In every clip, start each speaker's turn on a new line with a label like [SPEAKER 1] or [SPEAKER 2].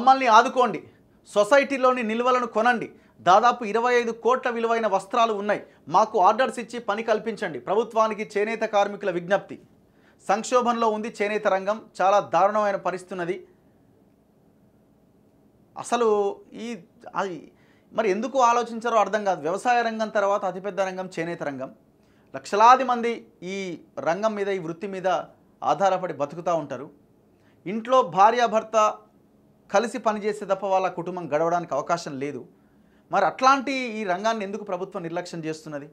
[SPEAKER 1] మమ్మల్ని ఆదుకోండి, సొసైటీలోని నిల్వలను కొనండి, దాదాపు 25 కోట్ల విలువైన వస్త్రాలు ఉన్నాయి, మాకు ఆర్డర్స్ ఇచ్చి పని కల్పించండి. ప్రభుత్వానికి చేనేత కార్మికుల విజ్ఞప్తి. సంక్షోభంలో ఉంది చేనేత రంగం, చాలా దారుణమైన పరిస్థితి ఉన్నది. అసలు అది మరి ఎందుకు ఆలోచించారో అర్థం కాదు. వ్యవసాయ రంగం తర్వాత అతిపెద్ద రంగం చేనేత రంగం. లక్షలాది మంది ఈ రంగం మీద, ఈ వృత్తి మీద ఆధారపడి బతుకుతూ ఉంటారు. ఇంట్లో భార్యాభర్త కలిసి పనిచేసే తప్ప వాళ్ళ కుటుంబం గడవడానికి అవకాశం లేదు. మరి అట్లాంటి ఈ రంగాన్ని ఎందుకు ప్రభుత్వం నిర్లక్ష్యం చేస్తున్నది?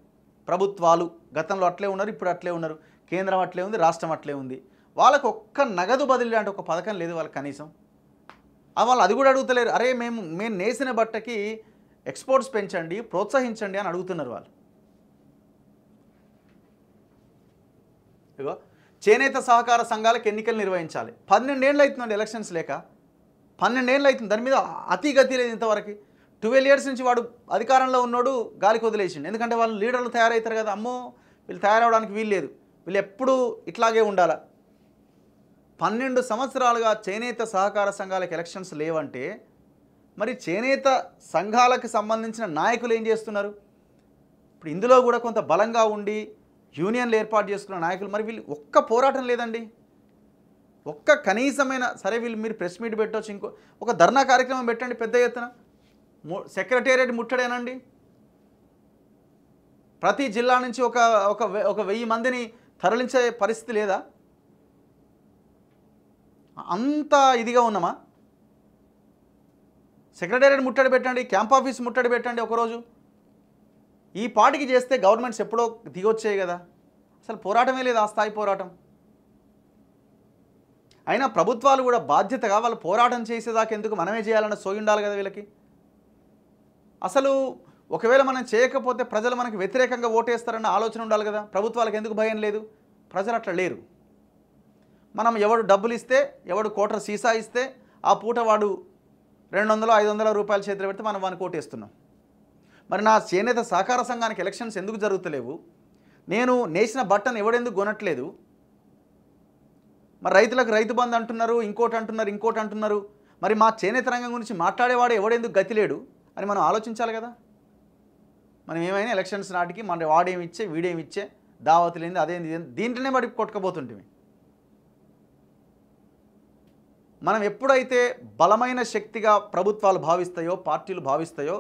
[SPEAKER 1] ప్రభుత్వాలు గతంలో అట్లే ఉన్నారు, ఇప్పుడు అట్లే ఉన్నారు. కేంద్రం అట్లే ఉంది, రాష్ట్రం అట్లే ఉంది. వాళ్ళకు ఒక్క నగదు బదిలీ అంటే ఒక పథకం లేదు వాళ్ళకి కనీసం. వాళ్ళు అది కూడా అడుగుతలేరు. అరే మేము నేసిన బట్టకి ఎక్స్పోర్ట్స్ పెంచండి, ప్రోత్సహించండి అని అడుగుతున్నారు వాళ్ళు. ఇగో చేనేత సహకార సంఘాలకు ఎన్నికలు నిర్వహించాలి. 12 ఏళ్ళు అవుతుందండి ఎలక్షన్స్ లేక. 12 ఏళ్ళు అవుతుంది. దాని మీద అతిగతి లేదు ఇంతవరకు. 12 years నుంచి వాడు అధికారంలో ఉన్నోడు గాలికి వదిలేసిండు. ఎందుకంటే వాళ్ళు లీడర్లు తయారవుతారు కదా, అమ్మో వీళ్ళు తయారవడానికి వీలు లేదు, వీళ్ళు ఎప్పుడూ ఇట్లాగే ఉండాలా. 12 సంవత్సరాలుగా చేనేత సహకార సంఘాలకు ఎలక్షన్స్ లేవంటే మరి చేనేత సంఘాలకు సంబంధించిన నాయకులు ఏం చేస్తున్నారు? ఇప్పుడు ఇందులో కూడా కొంత బలంగా ఉండి యూనియన్లు ఏర్పాటు చేసుకున్న నాయకులు మరి వీళ్ళు ఒక్క పోరాటం లేదండి. ఒక్క కనీసమైన సరే వీళ్ళు మీరు ప్రెస్ మీట్ పెట్టవచ్చు, ఇంకో ఒక ధర్నా కార్యక్రమం పెట్టండి పెద్ద ఎత్తున. సెక్రటేరియట్ ముట్టడేనండి. ప్రతి జిల్లా నుంచి ఒక 1000 మందిని తరలించే పరిస్థితి లేదా? అంత ఇదిగా ఉన్నామా? సెక్రటేరియట్ ముట్టడి పెట్టండి, క్యాంప్ ఆఫీస్ ముట్టడి పెట్టండి ఒకరోజు. ఈ పాటికి చేస్తే గవర్నమెంట్స్ ఎప్పుడో దిగొచ్చాయి కదా. అసలు పోరాటమే లేదు, ఆ స్థాయి పోరాటం. అయినా ప్రభుత్వాలు కూడా బాధ్యతగా వాళ్ళు పోరాటం చేసేదాకా ఎందుకు మనమే చేయాలన్న సోయి ఉండాలి కదా వీళ్ళకి. అసలు ఒకవేళ మనం చేయకపోతే ప్రజలు మనకి వ్యతిరేకంగా ఓటేస్తారన్న ఆలోచన ఉండాలి కదా. ప్రభుత్వాలకు ఎందుకు భయం లేదు? ప్రజలు అట్లా లేరు. మనం ఎవడు డబ్బులు ఇస్తే, ఎవడు కోట్ర సీసా ఇస్తే ఆ పూట వాడు 200-500 రూపాయల చేతిలో పెడితే మనం వానికి ఓటేస్తున్నాం. మరి నా చేనేత సహకార సంఘానికి ఎలక్షన్స్ ఎందుకు జరుగుతలేవు? నేను నేసిన బట్టను ఎవడెందుకు కొనట్లేదు? మరి రైతులకు రైతు బంధు అంటున్నారు, ఇంకోటి అంటున్నారు. మరి మా చేనేత రంగం గురించి మాట్లాడేవాడు ఎవడెందుకు గతి లేడు అని మనం ఆలోచించాలి కదా. మనం ఏమైనా ఎలక్షన్స్ నాటికి మన వాడేమిచ్చే వీడేమిచ్చే దావతులేంది అదేంది దీంట్లోనే పడి కొట్టుకపోతుంటే మనం ఎప్పుడైతే బలమైన శక్తిగా ప్రభుత్వాలు భావిస్తాయో, పార్టీలు భావిస్తాయో,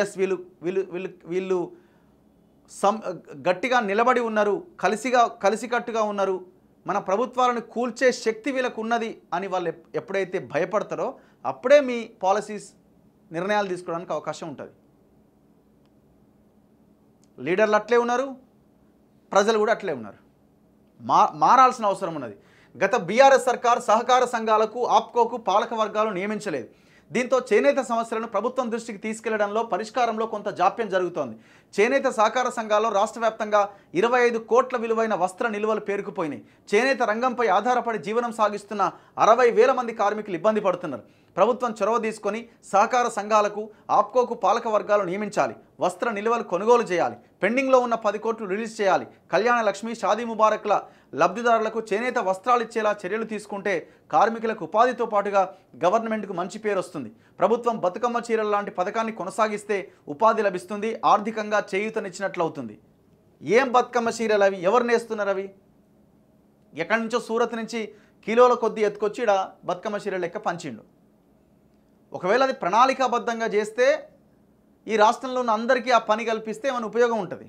[SPEAKER 1] ఎస్ వీళ్ళు గట్టిగా నిలబడి ఉన్నారు, కలిసికట్టుగా ఉన్నారు, మన ప్రభుత్వాలను కూల్చే శక్తి వీళ్ళకు ఉన్నది అని వాళ్ళు ఎప్పుడైతే భయపడతారో అప్పుడే మీ పాలసీస్ నిర్ణయాలు తీసుకోవడానికి అవకాశం ఉంటుంది. లీడర్లు అట్లే ఉన్నారు, ప్రజలు కూడా అట్లే ఉన్నారు. మారాల్సిన అవసరం ఉన్నది. గత బీఆర్ఎస్ సర్కార్ సహకార సంఘాలకు, ఆప్కోకు పాలక వర్గాలు నియమించలేదు. దీంతో చేనేత సమస్యలను ప్రభుత్వం దృష్టికి తీసుకెళ్లడంలో, పరిష్కారంలో కొంత జాప్యం జరుగుతోంది. చేనేత సహకార సంఘాల్లో రాష్ట్ర వ్యాప్తంగా 25 కోట్ల విలువైన వస్త్ర నిల్వలు పేరుకుపోయినాయి. చేనేత రంగంపై ఆధారపడి జీవనం సాగిస్తున్న 60,000 మంది కార్మికులు ఇబ్బంది పడుతున్నారు. ప్రభుత్వం చొరవ తీసుకొని సహకార సంఘాలకు, ఆప్కోకు పాలక వర్గాలు నియమించాలి. వస్త్ర నిల్వలు కొనుగోలు చేయాలి. పెండింగ్లో ఉన్న 10 కోట్లు రిలీజ్ చేయాలి. కళ్యాణ లక్ష్మి, షాదీ ముబారక్ల లబ్ధిదారులకు చేనేత వస్త్రాలు ఇచ్చేలా చర్యలు తీసుకుంటే కార్మికులకు ఉపాధితో పాటుగా గవర్నమెంట్కు మంచి పేరు వస్తుంది. ప్రభుత్వం బతుకమ్మ చీరల లాంటి పథకాన్ని కొనసాగిస్తే ఉపాధి లభిస్తుంది, ఆర్థికంగా చేయూతనిచ్చినట్లు అవుతుంది. ఏం బతుకమ్మ చీరలు అవి? ఎవరు నేస్తున్నారు అవి? ఎక్కడి నుంచో సూరత్ నుంచి కిలోల కొద్దీ ఎత్తుకొచ్చి ఇక్కడ బతుకమ్మ చీరల లెక్క పంచిండు. ఒకవేళ అది ప్రణాళికాబద్ధంగా చేస్తే ఈ రాష్ట్రంలో ఉన్న అందరికీ ఆ పని కల్పిస్తే ఏమైనా ఉపయోగం ఉంటుంది.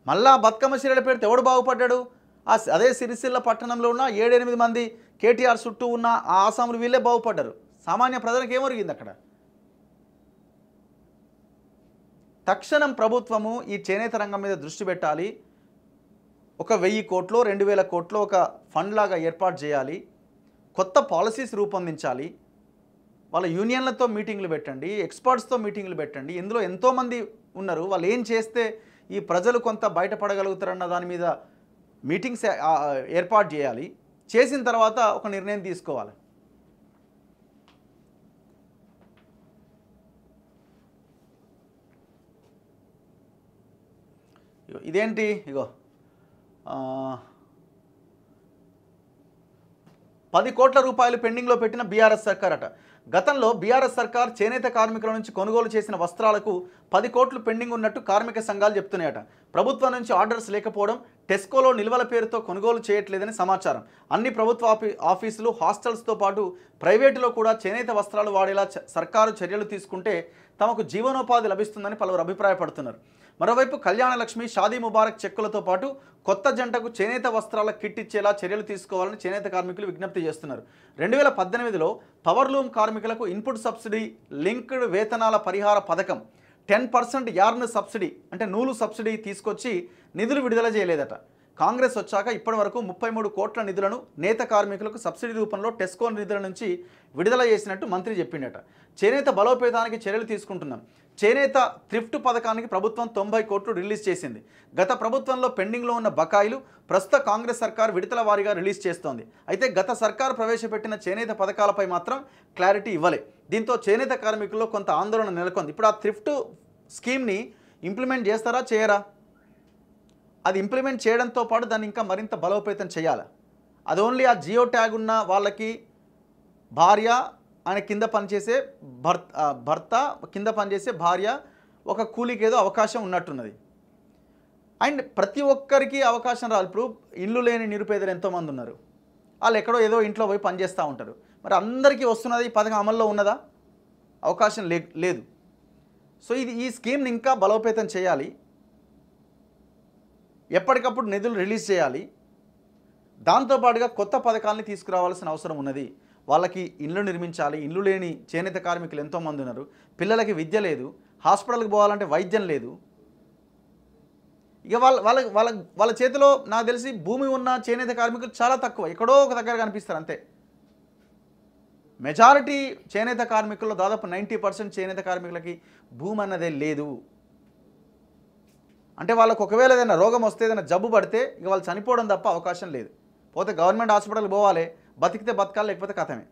[SPEAKER 1] మళ్ళా బతుకమ్మ చీరలు పెడితే ఎవడు బాగుపడ్డాడు? అదే సిరిసిల్ల పట్టణంలో ఉన్న 7-8 మంది కేటీఆర్ చుట్టూ ఉన్న ఆ ఆసాములు వీళ్ళే బాగుపడ్డారు. సామాన్య ప్రజలకు ఏమొరిగింది అక్కడ? తక్షణం ప్రభుత్వము ఈ చేనేత రంగం మీద దృష్టి పెట్టాలి. ఒక 1000 కోట్లు 2000 కోట్లు ఒక ఫండ్ లాగా ఏర్పాటు చేయాలి. కొత్త పాలసీస్ రూపొందించాలి. వాళ్ళ యూనియన్లతో మీటింగ్లు పెట్టండి, ఎక్స్పర్ట్స్తో మీటింగ్లు పెట్టండి. ఇందులో ఎంతోమంది ఉన్నారు. వాళ్ళు ఏం చేస్తే ఈ ప్రజలు కొంత బయటపడగలుగుతారన్న దాని మీద మీటింగ్స్ ఏర్పాటు చేయాలి. చేసిన తర్వాత ఒక నిర్ణయం తీసుకోవాలి. ఇదేంటి? ఇగో 10 కోట్ల రూపాయలు పెండింగ్లో పెట్టిన బీఆర్ఎస్ సర్కార్ అట. గతంలో బీఆర్ఎస్ సర్కార్ చేనేత కార్మికుల నుంచి కొనుగోలు చేసిన వస్త్రాలకు 10 కోట్లు పెండింగ్ ఉన్నట్టు కార్మిక సంఘాలు చెప్తున్నాయట. ప్రభుత్వం నుంచి ఆర్డర్స్ లేకపోవడం, టెస్కోలో నిల్వల పేరుతో కొనుగోలు చేయట్లేదని సమాచారం. అన్ని ప్రభుత్వ ఆఫీసులు, హాస్టల్స్తో పాటు ప్రైవేటులో కూడా చేనేత వస్త్రాలు వాడేలా సర్కారు చర్యలు తీసుకుంటే తమకు జీవనోపాధి లభిస్తుందని పలువురు అభిప్రాయపడుతున్నారు. మరోవైపు కళ్యాణలక్ష్మి, షాదీ ముబారక్ చెక్కులతో పాటు కొత్త జంటకు చేనేత వస్త్రాల కిట్ ఇచ్చేలా చర్యలు తీసుకోవాలని చేనేత కార్మికులు విజ్ఞప్తి చేస్తున్నారు. 2018లో పవర్లూమ్ కార్మికులకు ఇన్పుట్ సబ్సిడీ, లింక్డ్ వేతనాల పరిహార పథకం, 10% యార్న్ సబ్సిడీ అంటే నూలు సబ్సిడీ తీసుకొచ్చి నిధులు విడుదల చేయలేదట. కాంగ్రెస్ వచ్చాక ఇప్పటి వరకు 33 కోట్ల నిధులను నేత కార్మికులకు సబ్సిడీ రూపంలో టెస్కో నిధుల నుంచి విడుదల చేసినట్టు మంత్రి చెప్పిండట. చేనేత బలోపేతానికి చర్యలు తీసుకుంటున్నాం. చేనేత థ్రిఫ్ట్ పథకానికి ప్రభుత్వం 90 కోట్లు రిలీజ్ చేసింది. గత ప్రభుత్వంలో పెండింగ్లో ఉన్న బకాయిలు ప్రస్తుత కాంగ్రెస్ సర్కార్ విడతల వారీగా రిలీజ్ చేస్తోంది. అయితే గత సర్కార్ ప్రవేశపెట్టిన చేనేత పథకాలపై మాత్రం క్లారిటీ ఇవ్వలే. దీంతో చేనేత కార్మికుల్లో కొంత ఆందోళన నెలకొంది. ఇప్పుడు ఆ థ్రిఫ్ట్ స్కీమ్ని ఇంప్లిమెంట్ చేస్తారా, చేయరా? అది ఇంప్లిమెంట్ చేయడంతో పాటు దాన్ని ఇంకా మరింత బలోపేతం చేయాలి. అది ఓన్లీ ఆ జియో ట్యాగ్ ఉన్న వాళ్ళకి, భార్య ఆయన కింద పనిచేసే భర్త కింద పనిచేసే భార్య, ఒక కూలీకి ఏదో అవకాశం ఉన్నట్టున్నది. అండ్ ప్రతి ఒక్కరికి అవకాశం రాదు. ఇప్పుడు ఇల్లు లేని నిరుపేదలు ఎంతోమంది ఉన్నారు. వాళ్ళు ఎక్కడో ఏదో ఇంట్లో పోయి పనిచేస్తూ ఉంటారు. మరి అందరికీ వస్తున్నది, ఈ పథకం అమల్లో ఉన్నదా? అవకాశం లేదు. సో ఈ స్కీమ్ని ఇంకా బలోపేతం చేయాలి. ఎప్పటికప్పుడు నిధులు రిలీజ్ చేయాలి. దాంతోపాటుగా కొత్త పథకాలని తీసుకురావాల్సిన అవసరం ఉన్నది. వాళ్ళకి ఇళ్ళు నిర్మించాలి. ఇల్లు లేని చేనేత కార్మికులు ఎంతోమంది ఉన్నారు. పిల్లలకి విద్య లేదు, హాస్పిటల్కి పోవాలంటే వైద్యం లేదు. ఇక వాళ్ళ చేతిలో నాకు తెలిసి భూమి ఉన్న చేనేత కార్మికులు చాలా తక్కువ, ఎక్కడో ఒక దగ్గర కనిపిస్తారు అంతే. మెజారిటీ చేనేత కార్మికుల్లో దాదాపు 90% చేనేత కార్మికులకి భూమి అన్నదే లేదు. అంటే వాళ్ళకు ఒకవేళ ఏదైనా రోగం వస్తే, ఏదైనా జబ్బు పడితే ఇక వాళ్ళు చనిపోవడం తప్ప అవకాశం లేదు. పోతే గవర్నమెంట్ హాస్పిటల్కి పోవాలి, బతికితే బతకాలి, లేకపోతే కథమే.